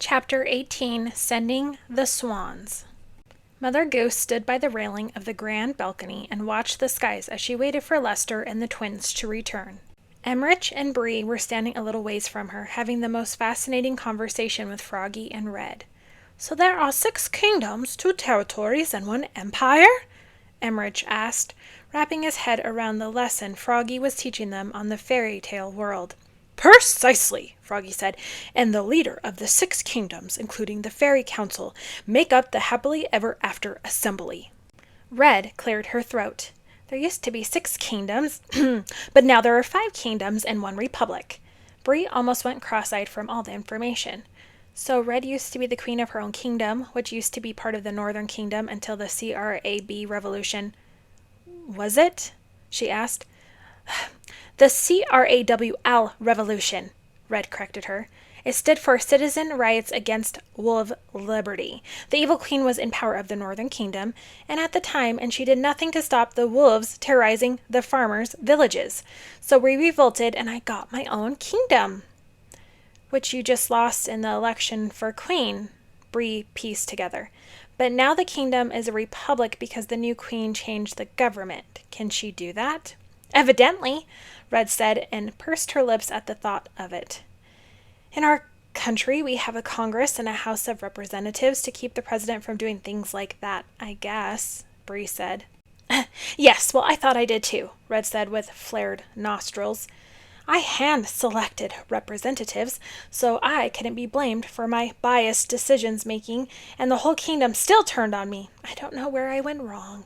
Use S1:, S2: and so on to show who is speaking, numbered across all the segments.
S1: Chapter 18, Sending the Swans. Mother Goose stood by the railing of the grand balcony and watched the skies as she waited for Lester and the twins to return. Emmerich and Bree were standing a little ways from her, having the most fascinating conversation with Froggy and Red. "So there are 6 kingdoms, 2 territories, and 1 empire?" Emmerich asked, wrapping his head around the lesson Froggy was teaching them on the fairy tale world. "Precisely," Froggy said, "and the leader of the 6 kingdoms, including the Fairy Council, make up the Happily Ever After Assembly." Red cleared her throat. "There used to be 6 kingdoms, but now there are 5 kingdoms and 1 republic." Bree almost went cross-eyed from all the information. "So Red used to be the queen of her own kingdom, which used to be part of the Northern Kingdom until the CRAB revolution." "Was it?" she asked. "The CRAWL revolution," Red corrected her. "It stood for Citizen Riots Against Wolf Liberty. The evil queen was in power of the Northern Kingdom, and at the time, and she did nothing to stop the wolves terrorizing the farmers' villages. So we revolted, and I got my own kingdom." "Which you just lost in the election for queen," Bree pieced together. "But now the kingdom is a republic because the new queen changed the government. Can she do that?" "Evidently," Red said, and pursed her lips at the thought of it. "In our country, we have a Congress and a House of Representatives to keep the president from doing things like that, I guess," Bree said. "Yes, well, I thought I did too," Red said with flared nostrils. "I hand-selected representatives, so I couldn't be blamed for my biased decisions-making, and the whole kingdom still turned on me. I don't know where I went wrong."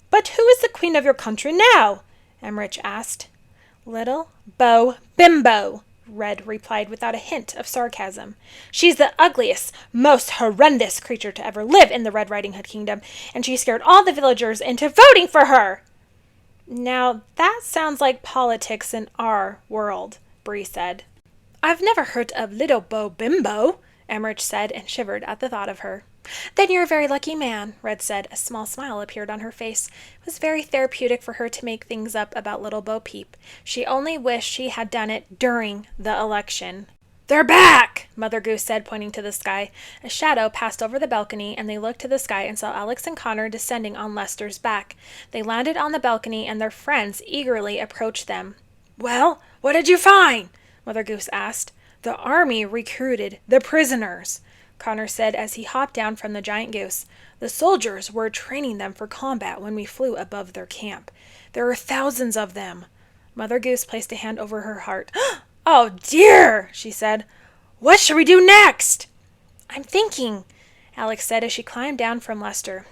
S1: "But who is the queen of your country now?" Emmerich asked. "Little Bo Bimbo," Red replied without a hint of sarcasm. "She's the ugliest, most horrendous creature to ever live in the Red Riding Hood Kingdom, and she scared all the villagers into voting for her." "Now that sounds like politics in our world," Bree said. "I've never heard of Little Bo Bimbo," Emmerich said, and shivered at the thought of her. "Then you're a very lucky man," Red said. A small smile appeared on her face. It was very therapeutic for her to make things up about Little Bo Peep. She only wished she had done it during the election. "They're back!" Mother Goose said, pointing to the sky. A shadow passed over the balcony, and they looked to the sky and saw Alex and Connor descending on Lester's back. They landed on the balcony, and their friends eagerly approached them. "Well, what did you find?" Mother Goose asked. "The army recruited the prisoners," Connor said as he hopped down from the giant goose. "The soldiers were training them for combat when we flew above their camp. There are thousands of them." Mother Goose placed a hand over her heart. "Oh dear," she said. "What should we do next?" "I'm thinking," Alex said as she climbed down from Lester.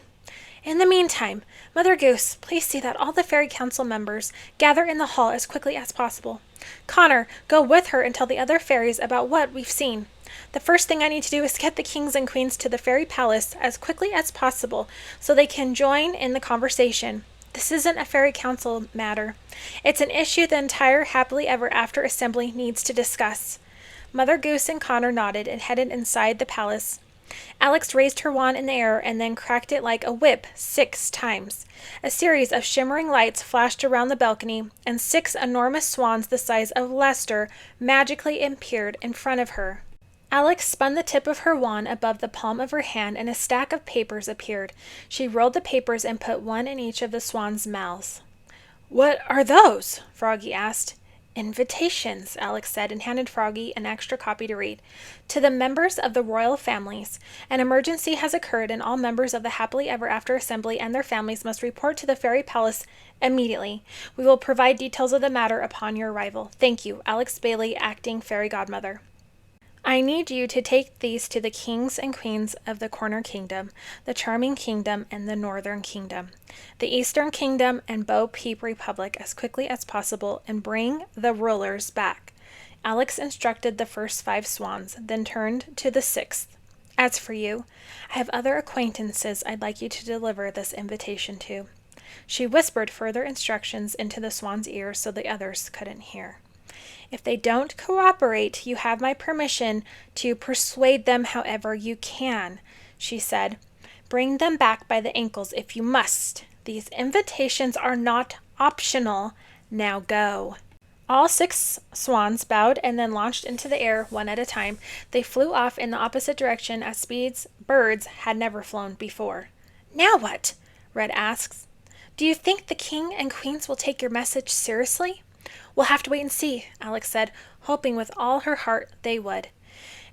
S1: "In the meantime, Mother Goose, please see that all the Fairy Council members gather in the hall as quickly as possible. Connor, go with her and tell the other fairies about what we've seen. The first thing I need to do is get the kings and queens to the fairy palace as quickly as possible so they can join in the conversation. This isn't a fairy council matter. It's an issue the entire Happily Ever After assembly needs to discuss." Mother Goose and Connor nodded and headed inside the palace. Alex raised her wand in the air and then cracked it like a whip 6 times. A series of shimmering lights flashed around the balcony, and 6 enormous swans the size of Lester magically appeared in front of her. Alex spun the tip of her wand above the palm of her hand, and a stack of papers appeared. She rolled the papers and put one in each of the swans' mouths. "What are those?" Froggy asked. "Invitations," Alex said, and handed Froggy an extra copy to read. "To the members of the royal families. An emergency has occurred, and all members of the Happily Ever After Assembly and their families must report to the Fairy Palace immediately. We will provide details of the matter upon your arrival. Thank you, Alex Bailey, Acting Fairy Godmother. I need you to take these to the kings and queens of the Corner Kingdom, the Charming Kingdom, and the Northern Kingdom, the Eastern Kingdom, and Bo Peep Republic as quickly as possible, and bring the rulers back." Alex instructed the first 5 swans, then turned to the 6th. "As for you, I have other acquaintances I'd like you to deliver this invitation to." She whispered further instructions into the swan's ears so the others couldn't hear. "If they don't cooperate, you have my permission to persuade them however you can," she said. "Bring them back by the ankles if you must. These invitations are not optional. Now go." All 6 swans bowed and then launched into the air one at a time. They flew off in the opposite direction at speeds birds had never flown before. "Now what?" Red asks. "Do you think the king and queens will take your message seriously?" "We'll have to wait and see," Alex said, hoping with all her heart they would.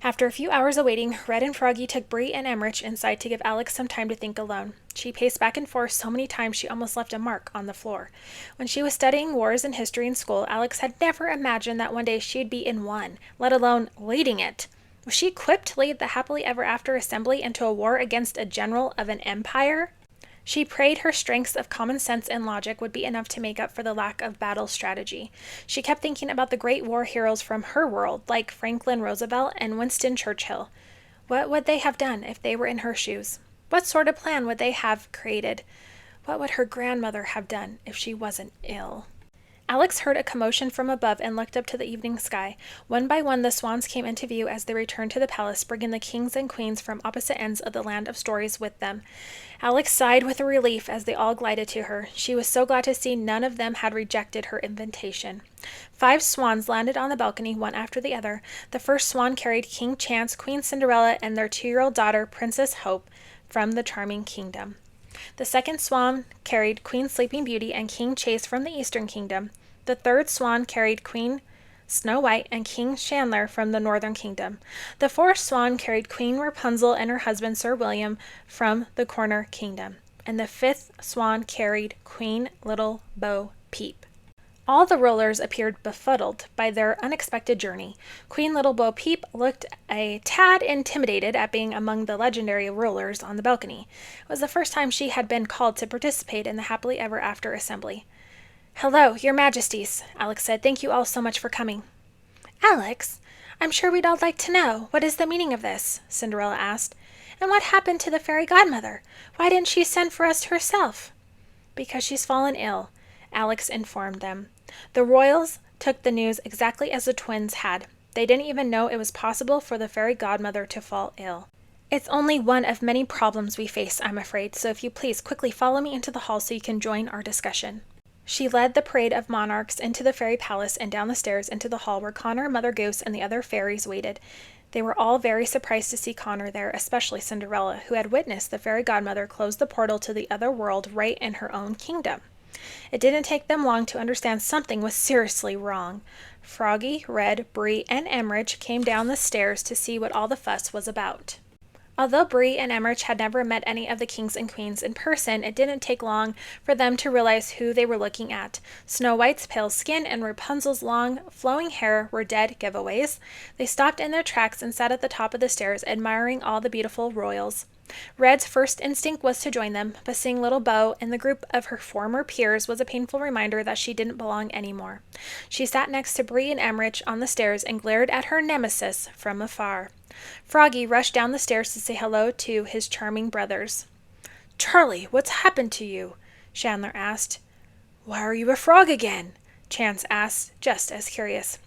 S1: After a few hours of waiting, Red and Froggy took Bree and Emmerich inside to give Alex some time to think alone. She paced back and forth so many times she almost left a mark on the floor. When she was studying wars and history in school, Alex had never imagined that one day she'd be in one, let alone leading it. Was she equipped to lead the happily ever after assembly into a war against a general of an empire? She prayed her strengths of common sense and logic would be enough to make up for the lack of battle strategy. She kept thinking about the great war heroes from her world, like Franklin Roosevelt and Winston Churchill. What would they have done if they were in her shoes? What sort of plan would they have created? What would her grandmother have done if she wasn't ill? Alex heard a commotion from above and looked up to the evening sky. One by one, the swans came into view as they returned to the palace, bringing the kings and queens from opposite ends of the land of stories with them. Alex sighed with relief as they all glided to her. She was so glad to see none of them had rejected her invitation. 5 swans landed on the balcony, one after the other. The first swan carried King Chance, Queen Cinderella, and their 2-year-old daughter, Princess Hope, from the charming kingdom. The second swan carried Queen Sleeping Beauty and King Chase from the Eastern Kingdom. The third swan carried Queen Snow White and King Chandler from the Northern Kingdom. The fourth swan carried Queen Rapunzel and her husband Sir William from the Corner Kingdom. And the 5th swan carried Queen Little Bo Peep. All the rulers appeared befuddled by their unexpected journey. Queen Little Bo Peep looked a tad intimidated at being among the legendary rulers on the balcony. It was the first time she had been called to participate in the happily ever after assembly. "Hello, your majesties," Alex said. "Thank you all so much for coming." "Alex, I'm sure we'd all like to know. What is the meaning of this?" Cinderella asked. "And what happened to the fairy godmother? Why didn't she send for us herself?" "Because she's fallen ill," Alex informed them. The royals took the news exactly as the twins had. They didn't even know it was possible for the fairy godmother to fall ill. "It's only one of many problems we face, I'm afraid, so if you please quickly follow me into the hall so you can join our discussion." She led the parade of monarchs into the fairy palace and down the stairs into the hall where Connor, Mother Goose, and the other fairies waited. They were all very surprised to see Connor there, especially Cinderella, who had witnessed the fairy godmother close the portal to the other world right in her own kingdom. It didn't take them long to understand something was seriously wrong. Froggy, Red, Bree, and Emmerich came down the stairs to see what all the fuss was about. Although Bree and Emmerich had never met any of the kings and queens in person, it didn't take long for them to realize who they were looking at. Snow White's pale skin and Rapunzel's long, flowing hair were dead giveaways. They stopped in their tracks and sat at the top of the stairs, admiring all the beautiful royals. Red's first instinct was to join them, but seeing little Bo in the group of her former peers was a painful reminder that she didn't belong anymore. She sat next to Bree and Emmerich on the stairs and glared at her nemesis from afar. Froggy rushed down the stairs to say hello to his charming brothers. "Charlie, what's happened to you?" Chandler asked. "Why are you a frog again?" Chance asked, just as curious.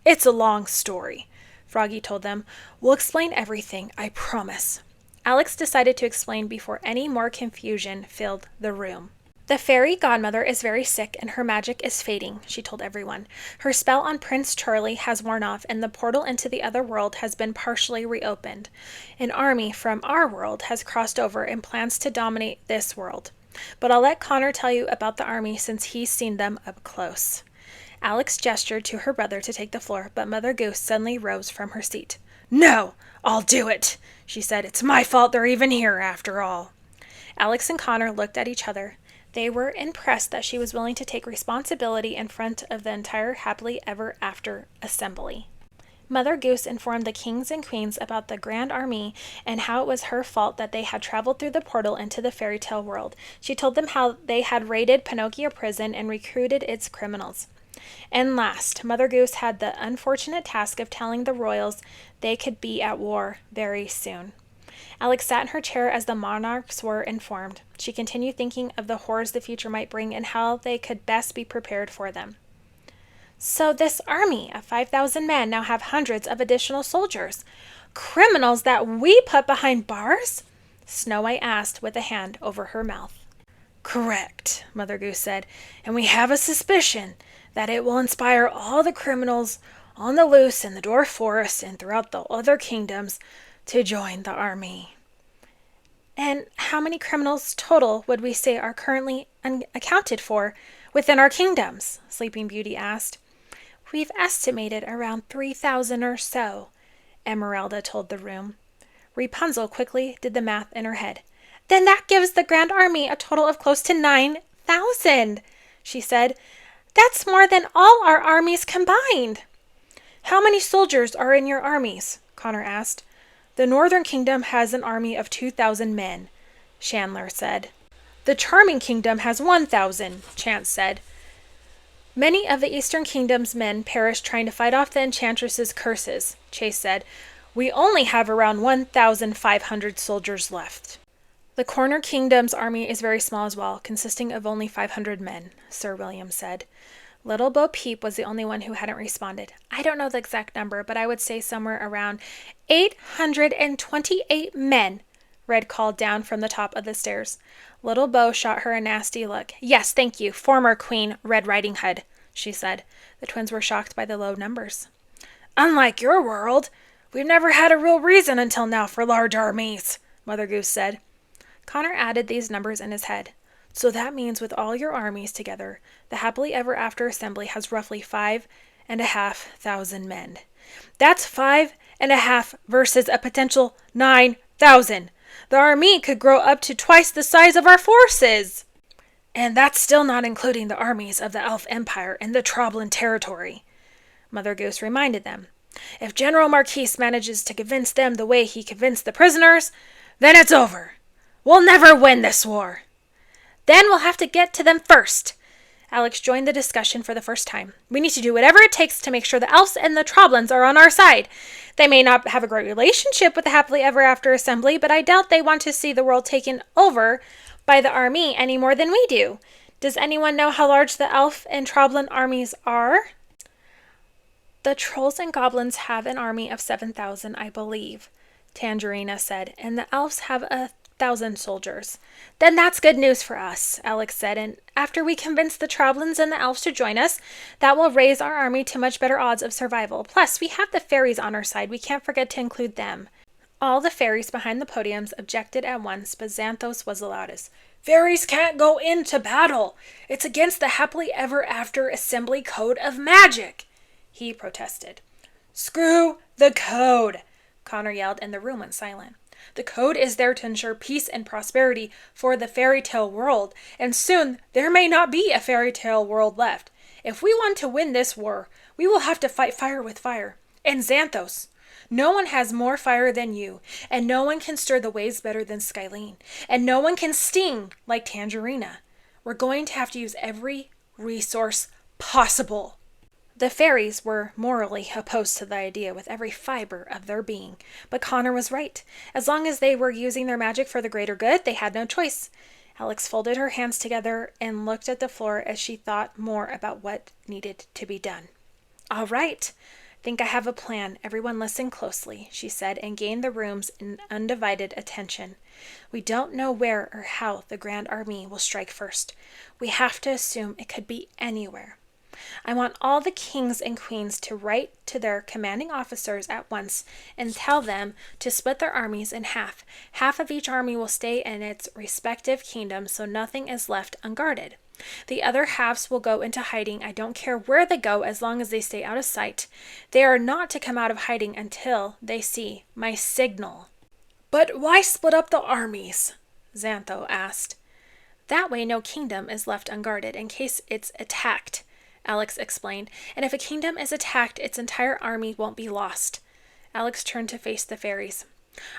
S1: "It's a long story," Froggy told them. "We'll explain everything, I promise." Alex decided to explain before any more confusion filled the room. "The fairy godmother is very sick and her magic is fading," she told everyone. "Her spell on Prince Charlie has worn off and the portal into the other world has been partially reopened. An army from our world has crossed over and plans to dominate this world. But I'll let Connor tell you about the army since he's seen them up close." Alex gestured to her brother to take the floor, but Mother Goose suddenly rose from her seat. "No, I'll do it," she said. "It's my fault they're even here after all." Alex and Connor looked at each other. They were impressed that she was willing to take responsibility in front of the entire happily ever after assembly. Mother Goose informed the kings and queens about the Grand Army and how it was her fault that they had traveled through the portal into the fairy tale world. She told them how they had raided Pinocchio prison and recruited its criminals. And last, Mother Goose had the unfortunate task of telling the royals they could be at war very soon. Alex sat in her chair as the monarchs were informed. She continued thinking of the horrors the future might bring and how they could best be prepared for them. "So this army of 5,000 men now have hundreds of additional soldiers. Criminals that we put behind bars?" Snow White asked with a hand over her mouth. "Correct," Mother Goose said. "And we have a suspicion that it will inspire all the criminals on the loose in the dwarf forest and throughout the other kingdoms to join the army. And how many criminals total would we say are currently unaccounted for within our kingdoms? Sleeping Beauty asked. We've estimated around 3,000 or so, Esmeralda told the room. Rapunzel quickly did the math in her head. Then that gives the Grand Army a total of close to 9,000, she said. That's more than all our armies combined. How many soldiers are in your armies? Connor asked. The Northern Kingdom has an army of 2,000 men, Chandler said. The Charming Kingdom has 1,000, Chance said. Many of the Eastern Kingdom's men perished trying to fight off the Enchantress's curses, Chase said. We only have around 1,500 soldiers left. The Corner Kingdom's army is very small as well, consisting of only 500 men, Sir William said. Little Bo Peep was the only one who hadn't responded. I don't know the exact number, but I would say somewhere around 828 men, Red called down from the top of the stairs. Little Bo shot her a nasty look. Yes, thank you, former Queen Red Riding Hood, she said. The twins were shocked by the low numbers. Unlike your world, we've never had a real reason until now for large armies, Mother Goose said. Connor added these numbers in his head. So that means with all your armies together, the Happily Ever After Assembly has roughly 5,500 men. That's 5.5 versus a potential 9,000. The army could grow up to twice the size of our forces. And that's still not including the armies of the Elf Empire and the Troblin territory, Mother Goose reminded them. If General Marquise manages to convince them the way he convinced the prisoners, then it's over. We'll never win this war. Then we'll have to get to them first. Alex joined the discussion for the first time. We need to do whatever it takes to make sure the elves and the Troblins are on our side. They may not have a great relationship with the Happily Ever After Assembly, but I doubt they want to see the world taken over by the army any more than we do. Does anyone know how large the elf and Troblin armies are? The trolls and goblins have an army of 7,000, I believe, Tangerina said, and the elves have 1,000 soldiers. Then that's good news for us, Alex said, and after we convince the Troblins and the elves to join us, that will raise our army to much better odds of survival. Plus, we have the fairies on our side. We can't forget to include them. All the fairies behind the podiums objected at once, but Xanthos was the loudest. Fairies can't go into battle. It's against the Happily Ever After Assembly Code of Magic, he protested. Screw the code, Connor yelled, and the room went silent. The code is there to ensure peace and prosperity for the fairy tale world, and soon there may not be a fairy tale world left. If we want to win this war, we will have to fight fire with fire. And Xanthos, no one has more fire than you, and no one can stir the waves better than Skylene, and no one can sting like Tangerina. We're going to have to use every resource possible. The fairies were morally opposed to the idea with every fiber of their being, but Connor was right. As long as they were using their magic for the greater good, they had no choice. Alex folded her hands together and looked at the floor as she thought more about what needed to be done. All right, think I have a plan. Everyone listen closely, she said, and gained the room's undivided attention. We don't know where or how the Grand Army will strike first. We have to assume it could be anywhere. I want all the kings and queens to write to their commanding officers at once and tell them to split their armies in half. Half of each army will stay in its respective kingdom, so nothing is left unguarded. The other halves will go into hiding. I don't care where they go as long as they stay out of sight. They are not to come out of hiding until they see my signal. But why split up the armies? Xantho asked. That way no kingdom is left unguarded in case it's attacked, Alex explained, and if a kingdom is attacked, its entire army won't be lost. Alex turned to face the fairies.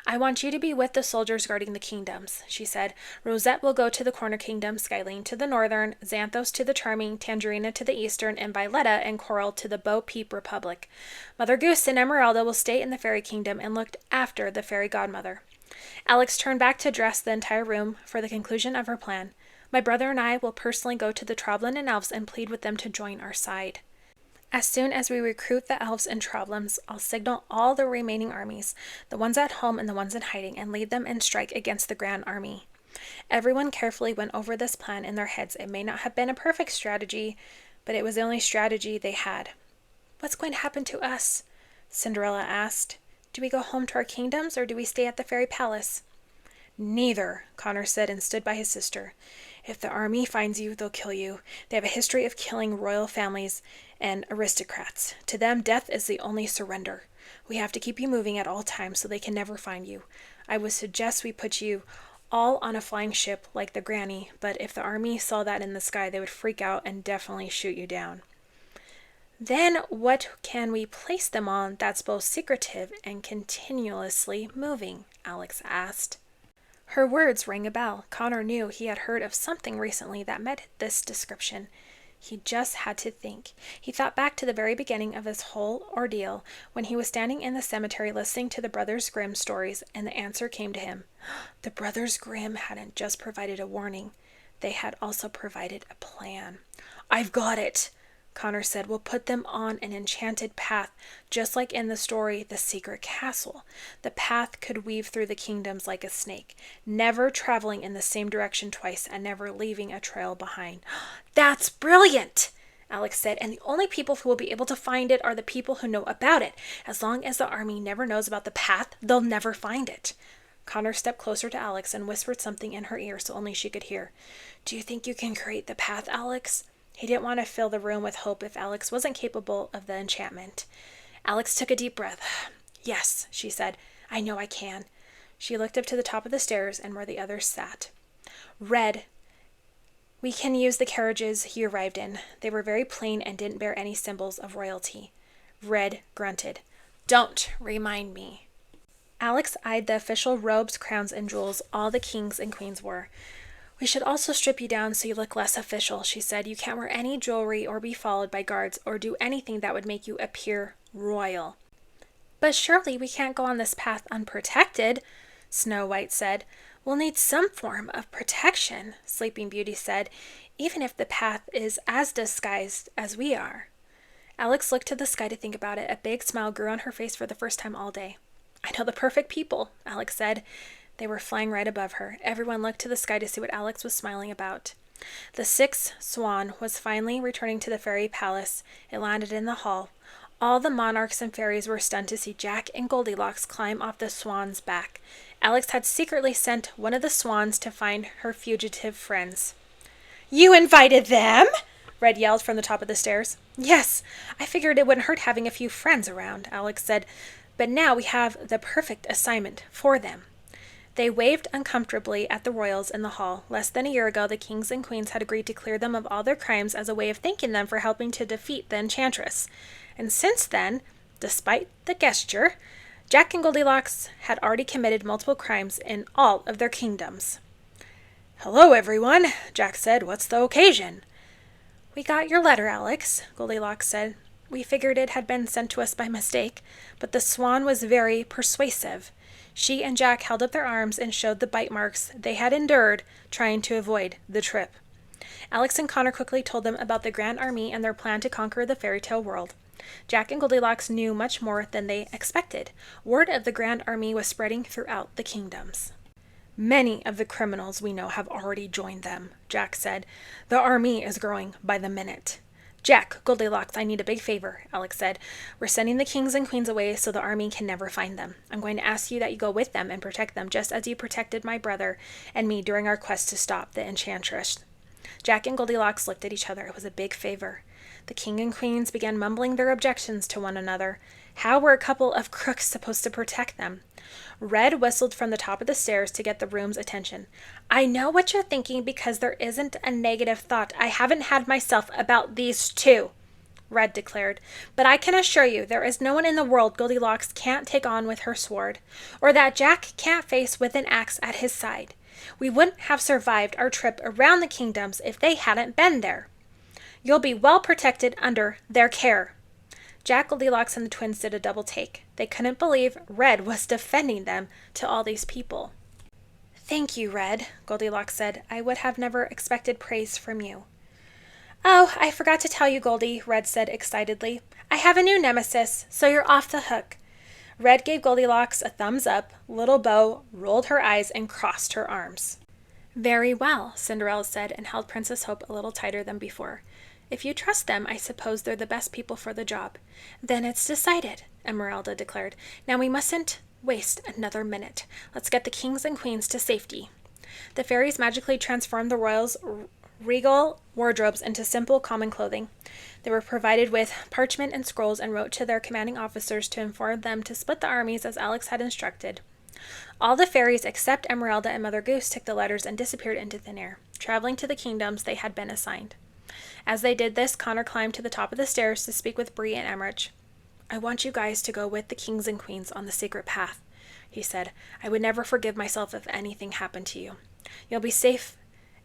S1: I want you to be with the soldiers guarding the kingdoms, she said. Rosette will go to the Corner Kingdom, Skylene to the Northern, Xanthos to the Charming, Tangerina to the Eastern, and Violetta and Coral to the Bo Peep Republic. Mother Goose and Emeralda will stay in the Fairy Kingdom and look after the Fairy Godmother. Alex turned back to address the entire room for the conclusion of her plan. My brother and I will personally go to the Troblin and Elves and plead with them to join our side. As soon as we recruit the Elves and Troblins, I'll signal all the remaining armies, the ones at home and the ones in hiding, and lead them in strike against the Grand Army. Everyone carefully went over this plan in their heads. It may not have been a perfect strategy, but it was the only strategy they had. "What's going to happen to us?" Cinderella asked. "Do we go home to our kingdoms, or do we stay at the fairy palace?" "Neither," Connor said, and stood by his sister. "If the army finds you, they'll kill you. They have a history of killing royal families and aristocrats. To them, death is the only surrender. We have to keep you moving at all times so they can never find you. I would suggest we put you all on a flying ship like the Granny, but if the army saw that in the sky, they would freak out and definitely shoot you down." "Then what can we place them on that's both secretive and continuously moving?" Alex asked. Her words rang a bell. Connor knew he had heard of something recently that met this description. He just had to think. He thought back to the very beginning of his whole ordeal, when he was standing in the cemetery listening to the Brothers Grimm stories, and the answer came to him. The Brothers Grimm hadn't just provided a warning. They had also provided a plan. "I've got it," Connor said. "We'll put them on an enchanted path, just like in the story The Secret Castle. The path could weave through the kingdoms like a snake, never traveling in the same direction twice and never leaving a trail behind." "That's brilliant," Alex said, "and the only people who will be able to find it are the people who know about it. As long as the army never knows about the path, they'll never find it." Connor stepped closer to Alex and whispered something in her ear so only she could hear. "Do you think you can create the path, Alex?" He didn't want to fill the room with hope if Alex wasn't capable of the enchantment. Alex took a deep breath. "Yes," she said. "I know I can." She looked up to the top of the stairs and where the others sat. "Red, we can use the carriages he arrived in. They were very plain and didn't bear any symbols of royalty." Red grunted. "Don't remind me." Alex eyed the official robes, crowns, and jewels all the kings and queens wore. "We should also strip you down so you look less official," she said. "You can't wear any jewelry or be followed by guards or do anything that would make you appear royal." "But surely we can't go on this path unprotected," Snow White said. "We'll need some form of protection," Sleeping Beauty said, "even if the path is as disguised as we are." Alex looked to the sky to think about it. A big smile grew on her face for the first time all day. "I know the perfect people," Alex said. They were flying right above her. Everyone looked to the sky to see what Alex was smiling about. The sixth swan was finally returning to the fairy palace. It landed in the hall. All the monarchs and fairies were stunned to see Jack and Goldilocks climb off the swan's back. Alex had secretly sent one of the swans to find her fugitive friends. "You invited them?" Red yelled from the top of the stairs. "Yes, I figured it wouldn't hurt having a few friends around," Alex said. "But now we have the perfect assignment for them." They waved uncomfortably at the royals in the hall. Less than a year ago, the kings and queens had agreed to clear them of all their crimes as a way of thanking them for helping to defeat the enchantress. And since then, despite the gesture, Jack and Goldilocks had already committed multiple crimes in all of their kingdoms. "Hello, everyone," Jack said. "What's the occasion?" "We got your letter, Alex," Goldilocks said. "We figured it had been sent to us by mistake, but the swan was very persuasive." She and Jack held up their arms and showed the bite marks they had endured trying to avoid the trip. Alex and Connor quickly told them about the Grand Army and their plan to conquer the fairy tale world. Jack and Goldilocks knew much more than they expected. Word of the Grand Army was spreading throughout the kingdoms. "Many of the criminals we know have already joined them," Jack said. "The army is growing by the minute." "Jack, Goldilocks, I need a big favor," Alex said. "We're sending the kings and queens away so the army can never find them. I'm going to ask you that you go with them and protect them just as you protected my brother and me during our quest to stop the enchantress." Jack and Goldilocks looked at each other. It was a big favor. The king and queens began mumbling their objections to one another. How were a couple of crooks supposed to protect them? Red whistled from the top of the stairs to get the room's attention. "I know what you're thinking because there isn't a negative thought I haven't had myself about these two," Red declared. "But I can assure you there is no one in the world Goldilocks can't take on with her sword, or that Jack can't face with an axe at his side. We wouldn't have survived our trip around the kingdoms if they hadn't been there. You'll be well protected under their care." Jack, Goldilocks, and the twins did a double take. They couldn't believe Red was defending them to all these people. "Thank you, Red," Goldilocks said. "I would have never expected praise from you." "Oh, I forgot to tell you, Goldie," Red said excitedly. "I have a new nemesis, so you're off the hook." Red gave Goldilocks a thumbs up. Little Bo rolled her eyes and crossed her arms. "Very well," Cinderella said, and held Princess Hope a little tighter than before. If you trust them, I suppose they're the best people for the job. Then it's decided, Esmeralda declared. Now we mustn't waste another minute. Let's get the kings and queens to safety. The fairies magically transformed the royals' regal wardrobes into simple, common clothing. They were provided with parchment and scrolls and wrote to their commanding officers to inform them to split the armies as Alex had instructed. All the fairies except Esmeralda and Mother Goose took the letters and disappeared into thin air, traveling to the kingdoms they had been assigned. As they did this, Connor climbed to the top of the stairs to speak with Bree and Emmerich. I want you guys to go with the kings and queens on the secret path, he said. I would never forgive myself if anything happened to you. You'll be safe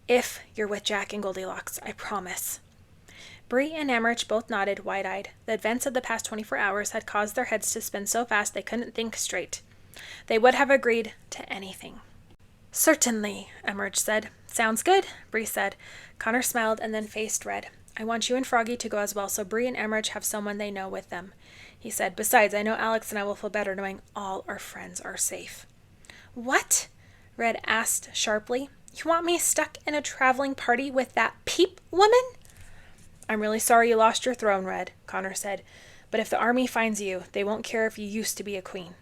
S1: if you're with Jack and Goldilocks, I promise. Bree and Emmerich both nodded, wide-eyed. The events of the past 24 hours had caused their heads to spin so fast they couldn't think straight. They would have agreed to anything. Certainly, Emmerich said. Sounds good, Bree said. Connor smiled and then faced red. I want you and Froggy to go as well, so Bree and Emmerich have someone they know with them, he said. Besides, I know Alex and I will feel better knowing all our friends are safe. What? Red asked sharply. You want me stuck in a traveling party with that Peep woman? I'm really sorry you lost your throne, Red, Connor said. But if the army finds you, they won't care if you used to be a queen.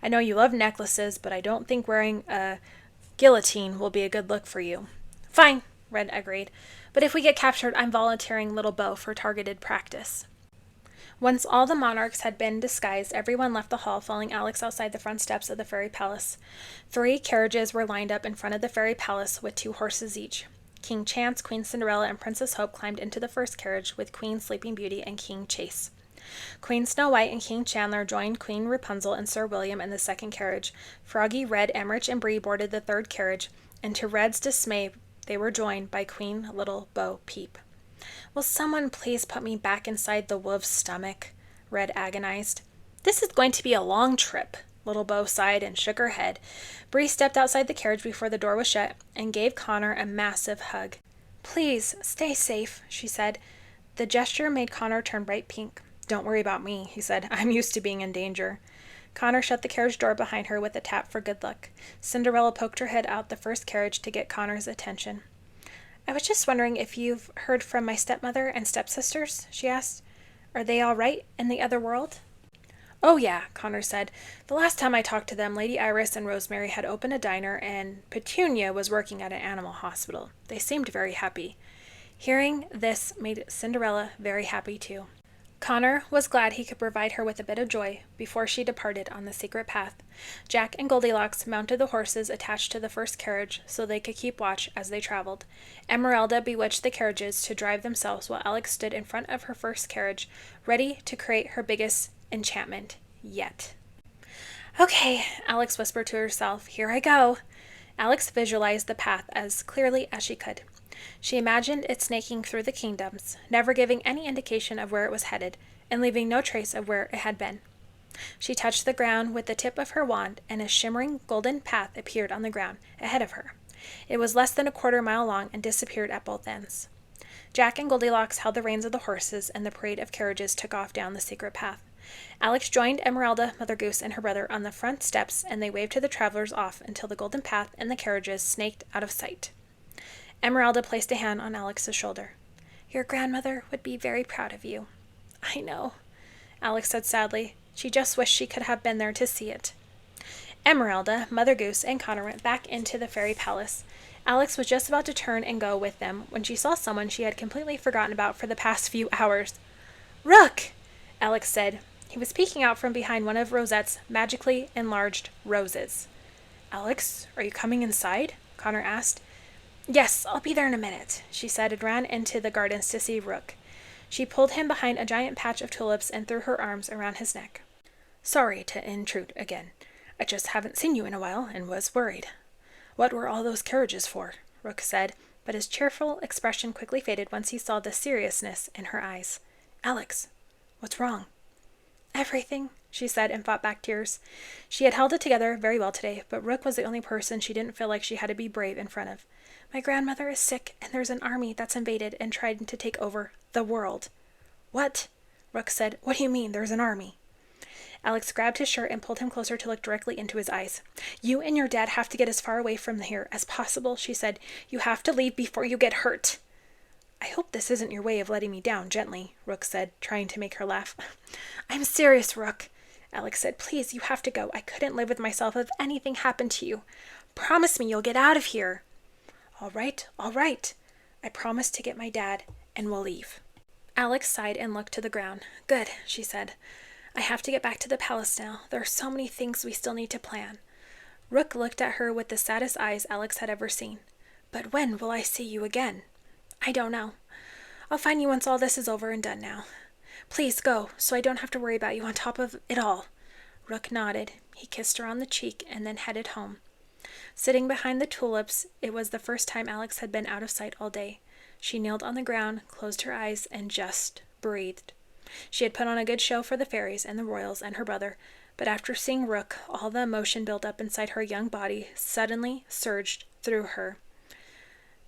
S1: I know you love necklaces, but I don't think wearing a guillotine will be a good look for you. Fine, Red agreed. But if we get captured, I'm volunteering Little Bo for targeted practice. Once all the monarchs had been disguised, everyone left the hall, following Alex outside the front steps of the fairy palace. 3 carriages were lined up in front of the fairy palace with 2 horses each. King Chance, Queen Cinderella, and Princess Hope climbed into the first carriage with Queen Sleeping Beauty and King Chase. Queen Snow White and King Chandler joined Queen Rapunzel and Sir William in the second carriage. Froggy, Red, Emmerich, and Bree boarded the third carriage, and to Red's dismay, they were joined by Queen Little Bo Peep. Will someone please put me back inside the wolf's stomach? Red agonized. This is going to be a long trip. Little Bo sighed and shook her head. Bree stepped outside the carriage before the door was shut and gave Connor a massive hug. Please, stay safe, she said. The gesture made Connor turn bright pink. Don't worry about me, he said. I'm used to being in danger. Connor shut the carriage door behind her with a tap for good luck. Cinderella poked her head out the first carriage to get Connor's attention. I was just wondering if you've heard from my stepmother and stepsisters, she asked. Are they all right in the other world? Oh, yeah, Connor said. The last time I talked to them, Lady Iris and Rosemary had opened a diner, and Petunia was working at an animal hospital. They seemed very happy. Hearing this made Cinderella very happy, too. Connor was glad he could provide her with a bit of joy before she departed on the secret path. Jack and Goldilocks mounted the horses attached to the first carriage so they could keep watch as they traveled. Esmeralda bewitched the carriages to drive themselves while Alex stood in front of her first carriage, ready to create her biggest enchantment yet. Okay, Alex whispered to herself, here I go. Alex visualized the path as clearly as she could. She imagined it snaking through the kingdoms, never giving any indication of where it was headed, and leaving no trace of where it had been. She touched the ground with the tip of her wand, and a shimmering golden path appeared on the ground ahead of her. It was less than a quarter-mile long and disappeared at both ends. Jack and Goldilocks held the reins of the horses, and the parade of carriages took off down the secret path. Alex joined Esmeralda, Mother Goose, and her brother on the front steps, and they waved to the travelers off until the golden path and the carriages snaked out of sight. Esmeralda placed a hand on Alex's shoulder. Your grandmother would be very proud of you. I know, Alex said sadly. She just wished she could have been there to see it. Esmeralda, Mother Goose, and Connor went back into the fairy palace. Alex was just about to turn and go with them when she saw someone she had completely forgotten about for the past few hours. Rook! Alex said. He was peeking out from behind one of Rosette's magically enlarged roses. Alex, are you coming inside? Connor asked. Yes, I'll be there in a minute, she said, and ran into the gardens to see Rook. She pulled him behind a giant patch of tulips and threw her arms around his neck. Sorry to intrude again. I just haven't seen you in a while and was worried. What were all those carriages for? Rook said, but his cheerful expression quickly faded once he saw the seriousness in her eyes. Alex, what's wrong? Everything, she said, and fought back tears. She had held it together very well today, but Rook was the only person she didn't feel like she had to be brave in front of. My grandmother is sick, and there's an army that's invaded and tried to take over the world. What? Rook said. What do you mean, there's an army? Alex grabbed his shirt and pulled him closer to look directly into his eyes. You and your dad have to get as far away from here as possible, she said. You have to leave before you get hurt. I hope this isn't your way of letting me down gently, Rook said, trying to make her laugh. I'm serious, Rook, Alex said. Please, you have to go. I couldn't live with myself if anything happened to you. Promise me you'll get out of here. All right, all right. I promise to get my dad, and we'll leave. Alex sighed and looked to the ground. Good, she said. I have to get back to the palace now. There are so many things we still need to plan. Rook looked at her with the saddest eyes Alex had ever seen. But when will I see you again? I don't know. I'll find you once all this is over and done now. Please go, so I don't have to worry about you on top of it all. Rook nodded. He kissed her on the cheek and then headed home. Sitting behind the tulips, it was the first time Alex had been out of sight all day. She kneeled on the ground, closed her eyes, and just breathed. She had put on a good show for the fairies and the royals and her brother, but after seeing Rook, all the emotion built up inside her young body suddenly surged through her.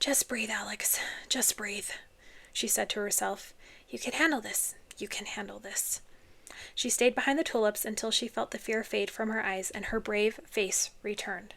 S1: Just breathe, Alex. Just breathe, she said to herself. You can handle this. You can handle this. She stayed behind the tulips until she felt the fear fade from her eyes and her brave face returned.